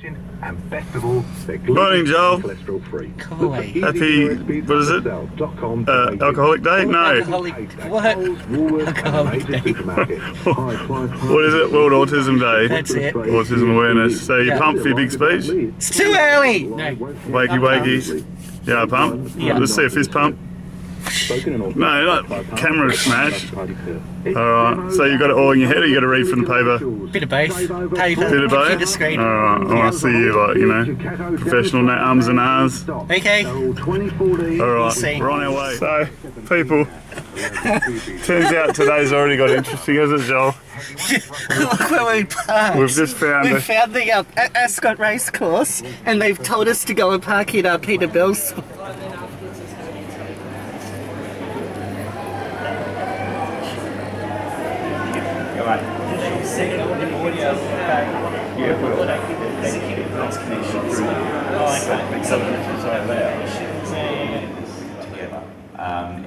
And best of all, they're Morning, Joel. cholesterol free. Come away. Happy, what is it? Alcoholic day? No. Alcoholic, what? Alcoholic day. What is it? World Autism Day. That's it. Autism awareness. So you pumped for your big speech? It's too early! No. Wakey wakey. Yeah, pump. Yeah. Let's see a fist pump. No, not camera smash. Alright, so you got it all in your head or you got to read from the paper? Bit of both. Paper. Bit of both? Computer screen. Alright, I want to see you like, you know, professional ums and ahs. Okay. Alright, See. we're on our way. So, people, turns out today's already got interesting, hasn't it, Joel? Look where we parked. We've just found We it. found the Ascot Racecourse, and they've told us to go and park in Peter Bell's.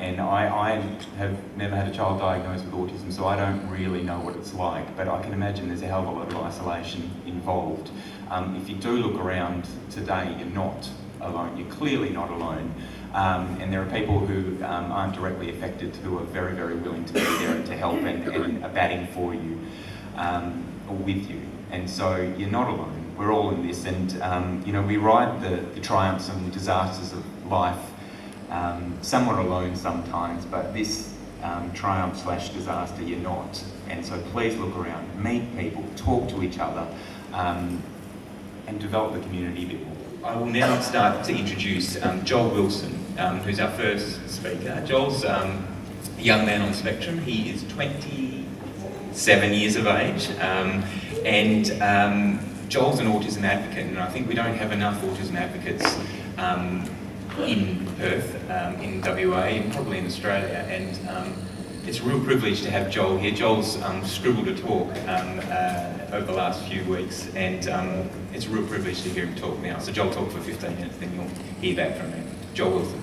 And I have never had a child diagnosed with autism, so I don't really know what it's like, but I can imagine there's a hell of a lot of isolation involved. If you do look around today, you're not alone, you're clearly not alone. And there are people who aren't directly affected who are very, very willing to be there and to help and are batting for you or with you. And so you're not alone, we're all in this, and you know, we ride the triumphs and disasters of life somewhat alone sometimes, but this triumph/disaster you're not. And so please look around, meet people, talk to each other, and develop the community a bit more. I will now start to introduce Joel Wilson, who's our first speaker. Joel's a young man on the spectrum. He is 27 years of age, and Joel's an autism advocate, and I think we don't have enough autism advocates in Perth, in WA, and probably in Australia, and it's a real privilege to have Joel here. Joel's scribbled a talk over the last few weeks, and it's a real privilege to hear him talk now. So Joel talk for 15 minutes, then you'll hear that from him. Joel Wilson.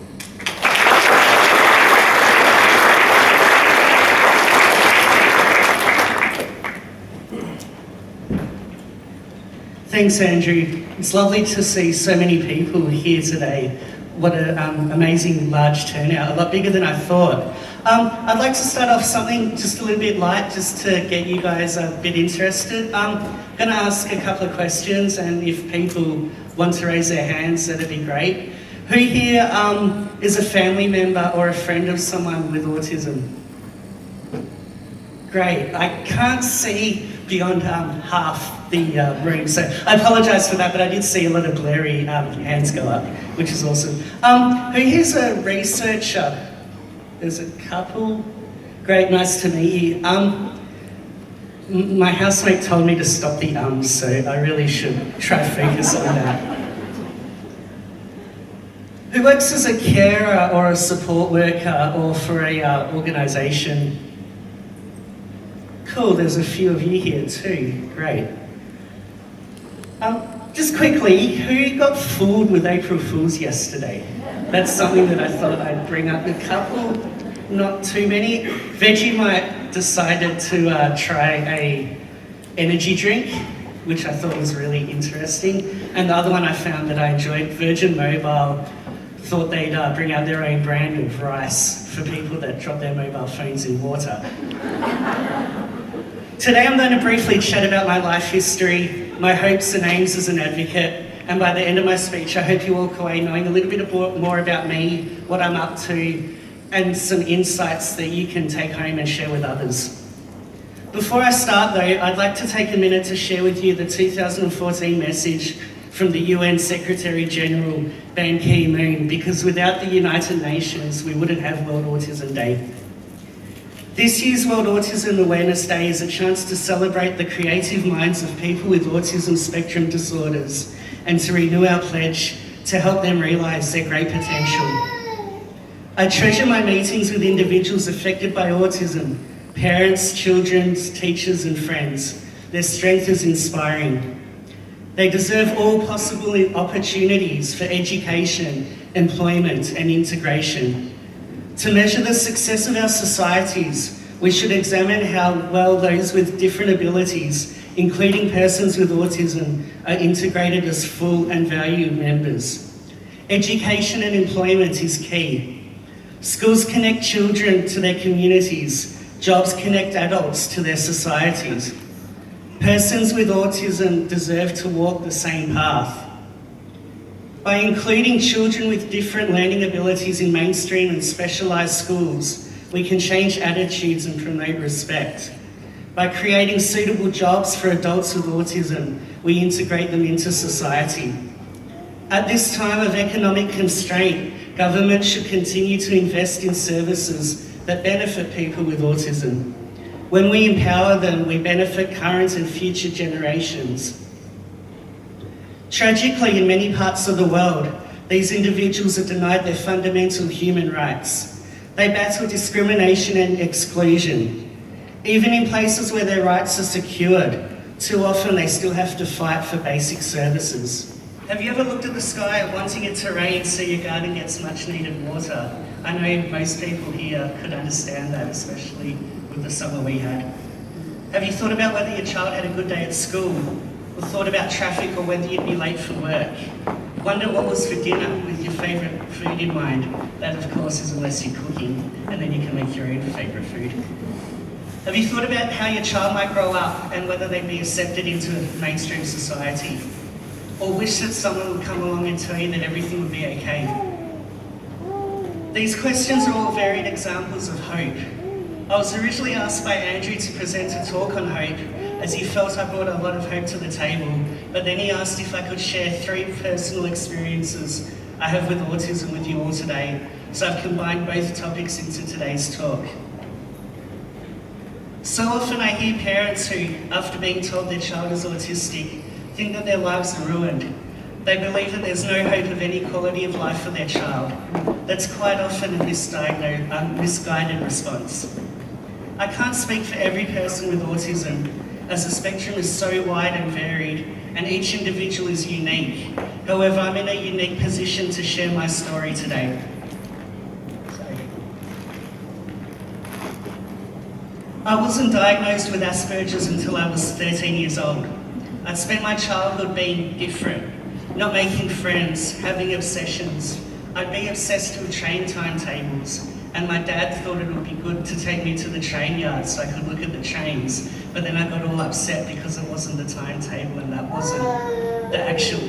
Thanks, Andrew. It's lovely to see so many people here today. What an amazing large turnout, a lot bigger than I thought. I'd like to start off something just a little bit light, just to get you guys a bit interested. I'm going to ask a couple of questions, and if people want to raise their hands, that'd be great. Who here is a family member or a friend of someone with autism? Great. I can't see beyond half the room, so I apologise for that, but I did see a lot of blurry hands go up, which is awesome. Who here's a researcher? There's a couple. Great, nice to meet you. My housemate told me to stop the ums, so I really should try to focus on that. Who works as a carer or a support worker or for a organisation? Cool, there's a few of you here too, great. Just quickly, who got fooled with April Fools yesterday? That's something that I thought I'd bring up. A couple, not too many. Vegemite decided to try a energy drink, which I thought was really interesting. And the other one I found that I enjoyed, Virgin Mobile thought they'd bring out their own brand of rice for people that drop their mobile phones in water. Today I'm going to briefly chat about my life history, my hopes and aims as an advocate, and by the end of my speech I hope you walk away knowing a little bit more about me, what I'm up to, and some insights that you can take home and share with others. Before I start though, I'd like to take a minute to share with you the 2014 message from the UN Secretary General Ban Ki-moon, because without the United Nations we wouldn't have World Autism Day. This year's World Autism Awareness Day is a chance to celebrate the creative minds of people with autism spectrum disorders and to renew our pledge to help them realise their great potential. I treasure my meetings with individuals affected by autism, parents, children, teachers and friends. Their strength is inspiring. They deserve all possible opportunities for education, employment and integration. To measure the success of our societies, we should examine how well those with different abilities including persons with autism, are integrated as full and valued members. Education and employment is key. Schools connect children to their communities. Jobs connect adults to their societies. Persons with autism deserve to walk the same path. By including children with different learning abilities in mainstream and specialised schools, we can change attitudes and promote respect. By creating suitable jobs for adults with autism, we integrate them into society. At this time of economic constraint, government should continue to invest in services that benefit people with autism. When we empower them, we benefit current and future generations. Tragically, in many parts of the world, these individuals are denied their fundamental human rights. They battle discrimination and exclusion. Even in places where their rights are secured, too often they still have to fight for basic services. Have you ever looked at the sky wanting it to rain so your garden gets much needed water? I know most people here could understand that, especially with the summer we had. Have you thought about whether your child had a good day at school? Or thought about traffic or whether you'd be late for work? Wonder what was for dinner with your favourite food in mind? That, of course, is unless you're cooking, and then you can make your own favourite food. Have you thought about how your child might grow up and whether they'd be accepted into mainstream society? Or wish that someone would come along and tell you that everything would be okay? These questions are all varied examples of hope. I was originally asked by Andrew to present a talk on hope, as he felt I brought a lot of hope to the table, but then he asked if I could share 3 personal experiences I have with autism with you all today, so I've combined both topics into today's talk. So often I hear parents who, after being told their child is autistic, think that their lives are ruined. They believe that there's no hope of any quality of life for their child. That's quite often a misguided response. I can't speak for every person with autism, as the spectrum is so wide and varied, and each individual is unique. However, I'm in a unique position to share my story today. I wasn't diagnosed with Asperger's until I was 13 years old. I'd spent my childhood being different, not making friends, having obsessions. I'd be obsessed with train timetables, and my dad thought it would be good to take me to the train yard so I could look at the trains, but then I got all upset because it wasn't the timetable and that wasn't the actual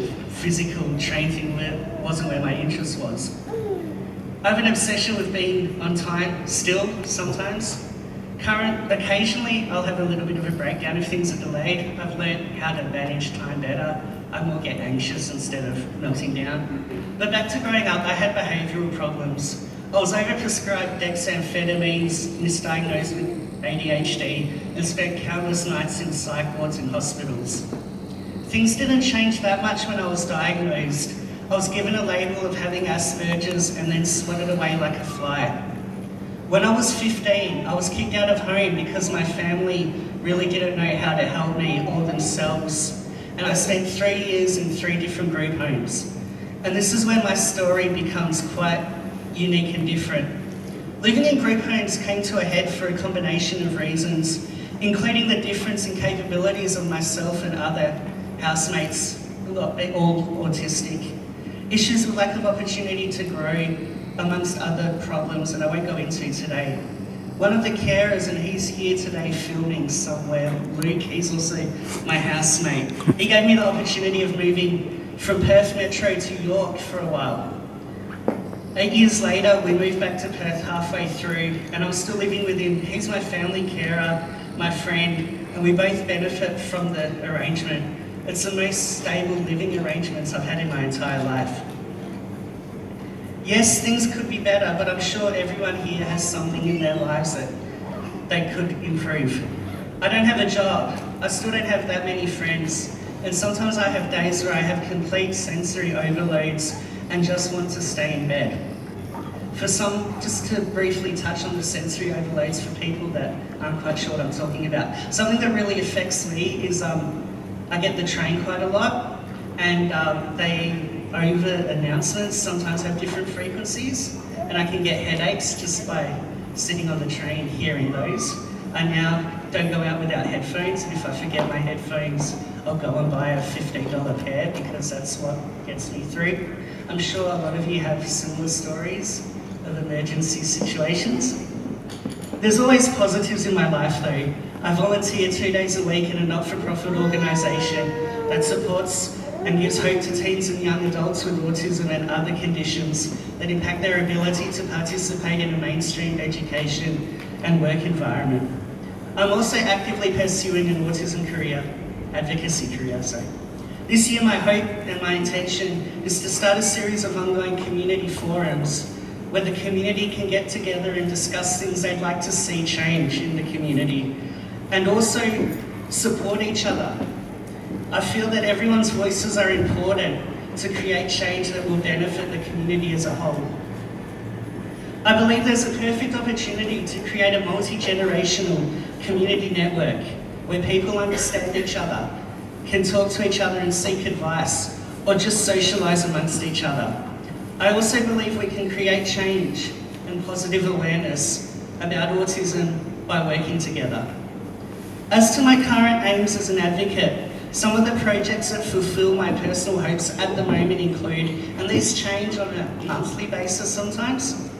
physical train thing, wasn't where my interest was. I have an obsession with being on time still, sometimes. Occasionally I'll have a little bit of a breakdown if things are delayed. I've learned how to manage time better. I more get anxious instead of melting down. But back to growing up, I had behavioural problems. I was overprescribed dexamphetamines, misdiagnosed with ADHD, and spent countless nights in psych wards and hospitals. Things didn't change that much when I was diagnosed. I was given a label of having Asperger's and then swatted away like a fly. When I was 15, I was kicked out of home because my family really didn't know how to help me or themselves. And I spent 3 years in 3 different group homes. And this is where my story becomes quite unique and different. Living in group homes came to a head for a combination of reasons, including the difference in capabilities of myself and other housemates, all autistic. Issues with lack of opportunity to grow, amongst other problems that I won't go into today. One of the carers, and he's here today filming somewhere, Luke, he's also my housemate. He gave me the opportunity of moving from Perth Metro to York for a while. 8 years later, we moved back to Perth halfway through, and I'm still living with him. He's my family carer, my friend, and we both benefit from the arrangement. It's the most stable living arrangements I've had in my entire life. Yes, things could be better, but I'm sure everyone here has something in their lives that they could improve. I don't have a job. I still don't have that many friends. And sometimes I have days where I have complete sensory overloads and just want to stay in bed. For some, just to briefly touch on the sensory overloads for people that aren't quite sure what I'm talking about. Something that really affects me is I get the train quite a lot, and they over announcements sometimes have different frequencies, and I can get headaches just by sitting on the train hearing those. I now don't go out without headphones, and if I forget my headphones, I'll go and buy a $15 pair because that's what gets me through. I'm sure a lot of you have similar stories of emergency situations. There's always positives in my life though. I volunteer 2 days a week in a not-for-profit organisation that supports and gives hope to teens and young adults with autism and other conditions that impact their ability to participate in a mainstream education and work environment. I'm also actively pursuing an autism advocacy career. This year my hope and my intention is to start a series of ongoing community forums where the community can get together and discuss things they'd like to see change in the community and also support each other. I feel that everyone's voices are important to create change that will benefit the community as a whole. I believe there's a perfect opportunity to create a multi-generational community network where people understand each other, can talk to each other and seek advice, or just socialise amongst each other. I also believe we can create change and positive awareness about autism by working together. As to my current aims as an advocate, some of the projects that fulfil my personal hopes at the moment include, and these change on a monthly basis sometimes,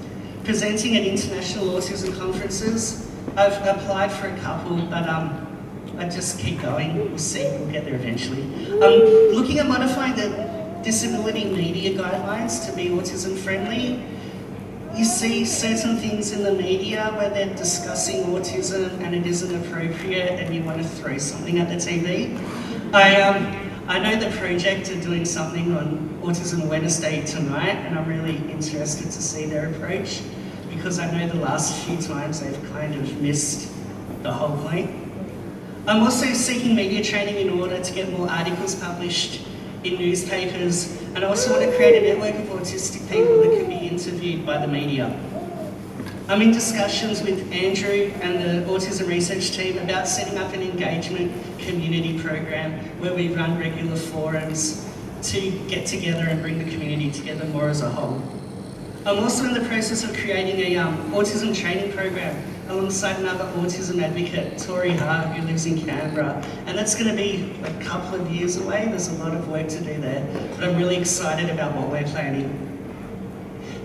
presenting at international autism conferences. I've applied for a couple, but I just keep going. We'll see, we'll get there eventually. Looking at modifying the disability media guidelines to be autism friendly. You see certain things in the media where they're discussing autism and it isn't appropriate and you want to throw something at the TV. I know the project are doing something on Autism Awareness Day tonight and I'm really interested to see their approach because I know the last few times they've kind of missed the whole point. I'm also seeking media training in order to get more articles published in newspapers, and I also want to create a network of autistic people that can be interviewed by the media. I'm in discussions with Andrew and the autism research team about setting up an engagement community program where we run regular forums to get together and bring the community together more as a whole. I'm also in the process of creating an autism training program alongside another autism advocate, Tori Hart, who lives in Canberra, and that's going to be a couple of years away. There's a lot of work to do there, but I'm really excited about what we're planning.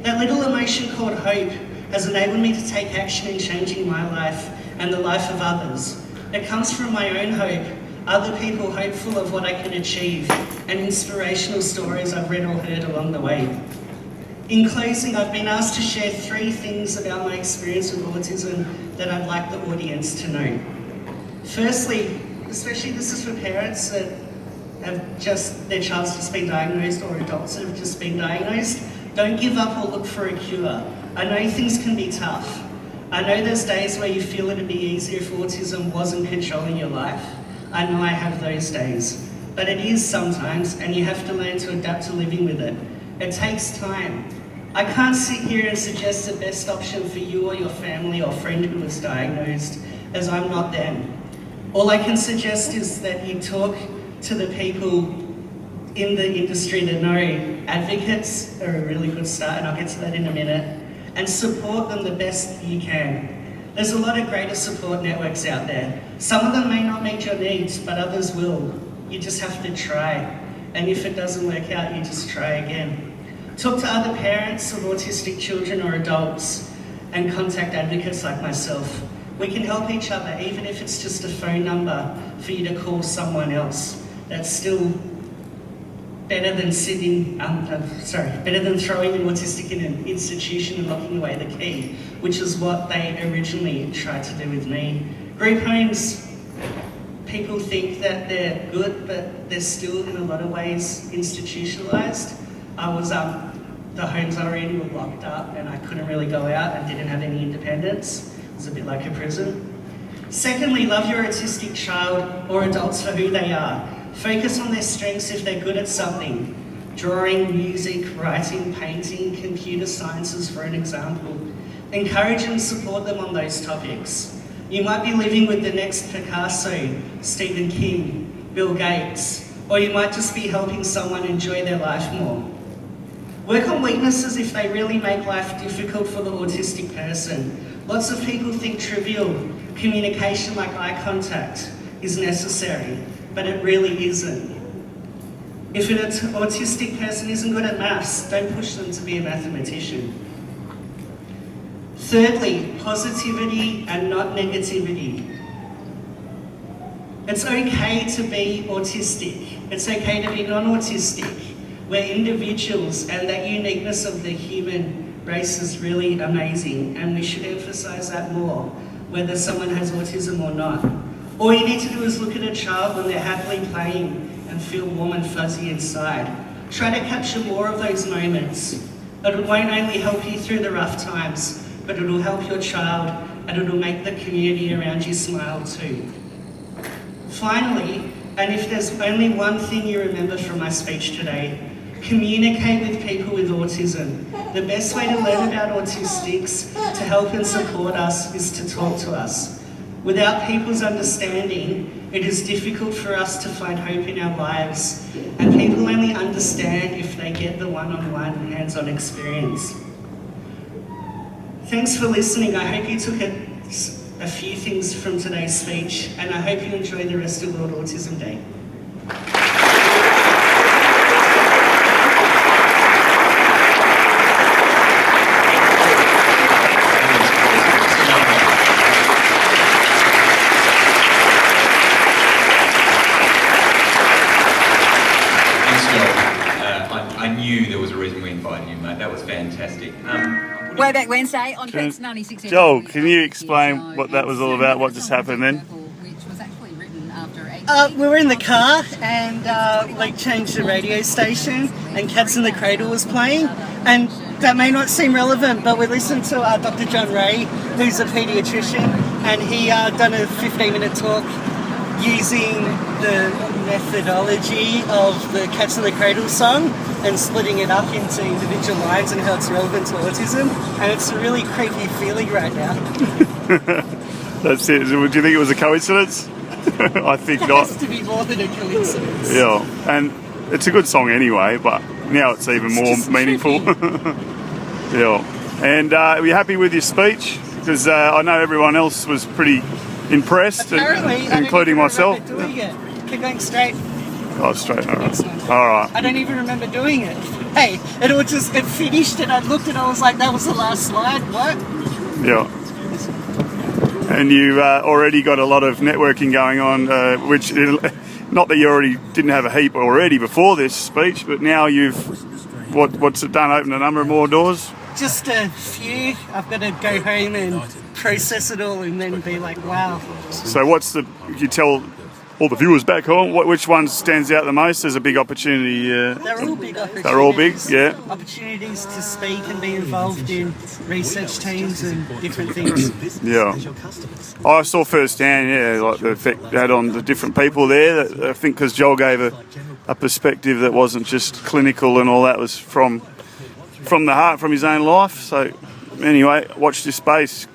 That little emotion called hope has enabled me to take action in changing my life and the life of others. It comes from my own hope, other people hopeful of what I can achieve, and inspirational stories I've read or heard along the way. In closing, I've been asked to share 3 things about my experience with autism that I'd like the audience to know. Firstly, especially this is for parents that have just, their child's just been diagnosed or adults that have just been diagnosed, don't give up or look for a cure. I know things can be tough. I know there's days where you feel it'd be easier if autism wasn't controlling your life. I know I have those days, but it is sometimes, and you have to learn to adapt to living with it. It takes time. I can't sit here and suggest the best option for you or your family or friend who was diagnosed, as I'm not them. All I can suggest is that you talk to the people in the industry that know advocates are a really good start, and I'll get to that in a minute, and support them the best you can. There's a lot of greater support networks out there. Some of them may not meet your needs, but others will. You just have to try. And if it doesn't work out, you just try again. Talk to other parents of autistic children or adults and contact advocates like myself. We can help each other, even if it's just a phone number for you to call someone else. That's still better than better than throwing an autistic in an institution and locking away the key, which is what they originally tried to do with me. Group homes, people think that they're good, but they're still in a lot of ways institutionalised. The homes I were in were locked up and I couldn't really go out and didn't have any independence. It was a bit like a prison. Secondly, love your autistic child or adults for who they are. Focus on their strengths if they're good at something. Drawing, music, writing, painting, computer sciences for an example. Encourage and support them on those topics. You might be living with the next Picasso, Stephen King, Bill Gates, or you might just be helping someone enjoy their life more. Work on weaknesses if they really make life difficult for the autistic person. Lots of people think trivial Communication like eye contact is necessary, but it really isn't. If an autistic person isn't good at maths, don't push them to be a mathematician. Thirdly, positivity and not negativity. It's okay to be autistic. It's okay to be non-autistic. We're individuals, and that uniqueness of the human race is really amazing, and we should emphasise that more, whether someone has autism or not. All you need to do is look at a child when they're happily playing and feel warm and fuzzy inside. Try to capture more of those moments. It won't only help you through the rough times, but it will help your child, and it will make the community around you smile too. Finally, and if there's only one thing you remember from my speech today, communicate with people with autism. The best way to learn about autistics, to help and support us, is to talk to us. Without people's understanding, it is difficult for us to find hope in our lives, and people only understand if they get the one-on-one, hands-on experience. Thanks for listening. I hope you took a few things from today's speech, and I hope you enjoy the rest of World Autism Day. I knew there was a reason we invited you, mate. That was fantastic. Way back Wednesday on Tracks 96. Joel, can you explain what that was all about? What just happened then? Which was actually written after We were in the car and Luke changed the radio station and Cats in the Cradle was playing, and that may not seem relevant, but we listened to Dr. John Wray, who's a paediatrician, and he done a 15-minute talk using the methodology of the Cats in the Cradle song and splitting it up into individual lines and how it's relevant to autism, and it's a really creepy feeling right now. That's it. Do you think it was a coincidence? I think It not. has to be more than a coincidence. Yeah, and it's a good song anyway, but now it's even more just meaningful. Yeah, and were you happy with your speech? Because I know everyone else was pretty impressed, Apparently, including myself. I don't even remember doing it. Keep going straight. Oh, straight. All Next right. one. All right. I don't even remember doing it. Hey, it finished and I looked and I was like, that was the last slide. What? Yeah. And you already got a lot of networking going on, which, not that you already didn't have a heap already before this speech, but now what's it done? Opened a number of more doors? Just a few. I've got to go home and process it all and then be like, wow. So you tell all the viewers back home, which one stands out the most as a big opportunity? They're all big opportunities. They're all big, yeah. Opportunities to speak and be involved in research teams and different things. Yeah. I saw firsthand, like the effect it had on the different people there. I think because Joel gave a perspective that wasn't just clinical and all that, was from the heart, from his own life. So anyway, watch this space.